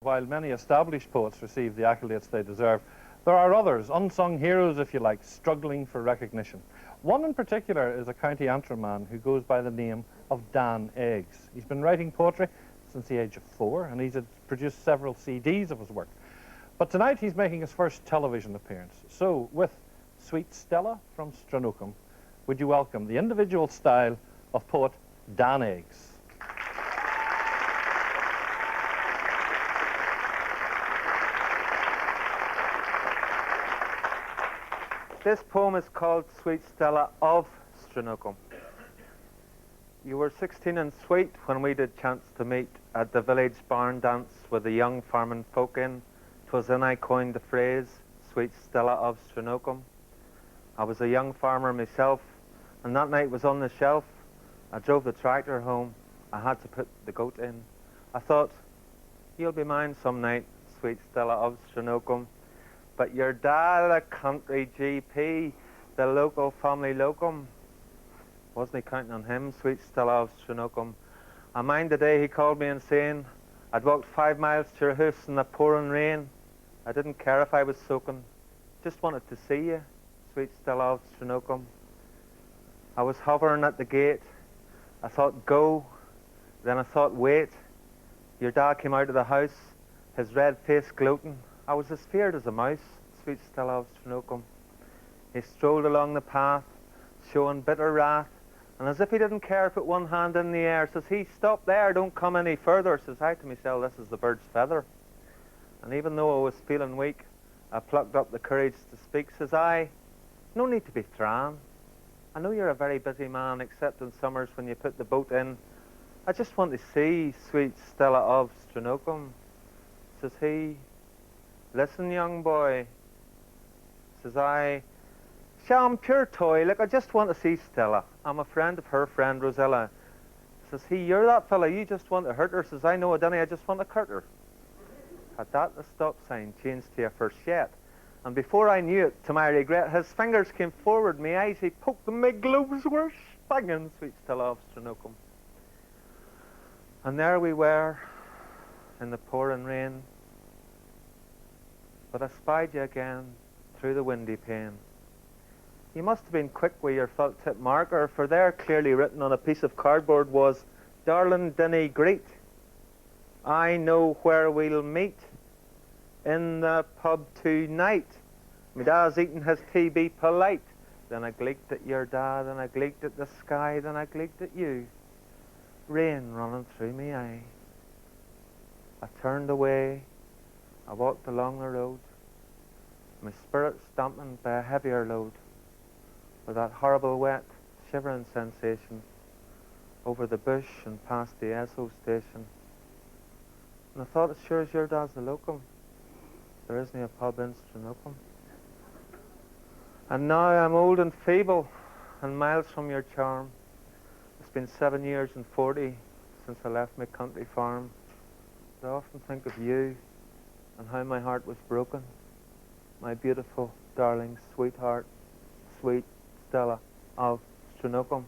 while many established poets receive the accolades they deserve, there are others, unsung heroes if you like, struggling for recognition. One in particular is a County Antrim man who goes by the name of Dan Eggs. He's been writing poetry since the age of 4, and he's produced several CDs of his work. But tonight he's making his first television appearance. So, with Sweet Stella from Stranocum, would you welcome the individual style of poet Dan Eggs? This poem is called Sweet Stella of Stranocum. You were 16 and sweet when we did chance to meet at the village barn dance with the young farming folk in. 'Twas then I coined the phrase, Sweet Stella of Stranocum. I was a young farmer myself, and that night was on the shelf. I drove the tractor home, I had to put the goat in. I thought, you'll be mine some night, Sweet Stella of Stranocum. But your dad, a country GP, the local family locum, wasn't he counting on him, Sweet Stella of Stranocum? I mind the day he called me insane. I'd walked 5 miles to your house in the pouring rain. I didn't care if I was soaking, just wanted to see you, Sweet Stella of Stranocum. I was hovering at the gate. I thought go, then I thought wait. Your dad came out of the house, his red face gloating. I was as feared as a mouse, Sweet Stella of Stranocum. He strolled along the path, showing bitter wrath, and as if he didn't care, put one hand in the air. Says he, stop there, don't come any further. Says I to myself, this is the bird's feather. And even though I was feeling weak, I plucked up the courage to speak. Says I, no need to be thrawn. I know you're a very busy man, except in summers when you put the boat in. I just want to see Sweet Stella of Stranocum. Says he, listen, young boy. Says I, I'm pure toy. Look, I just want to see Stella. I'm a friend of her friend Rosella. Says he, you're that fella, you just want to hurt her. Says I, no, I don't, I just want to hurt her. At that, the stop sign changed to a frechette. And before I knew it, to my regret, his fingers came forward, my eyes, he poked them, my globes were spanging, Sweet Stella of Stranocum. And there we were, in the pouring rain. But I spied you again, through the windy pane. You must have been quick with your felt tip marker, for there, clearly written on a piece of cardboard, was, Darling, dinna greet. I know where we'll meet. In the pub tonight. Me dad's eating his tea, be polite. Then I gleeked at your dad, and I gleeked at the sky, then I gleeked at you. Rain running through me eye. I turned away, I walked along the road, my spirit stamping by a heavier load, with that horrible wet, shivering sensation, over the bush and past the Esso station. And I thought, as sure as your dad's a locum, there isn't a pub in Stranocum. And now I'm old and feeble, and miles from your charm. It's been 7 years and 40 since I left my country farm. But I often think of you, and how my heart was broken. My beautiful, darling, sweetheart, Sweet Stella of Stranocum.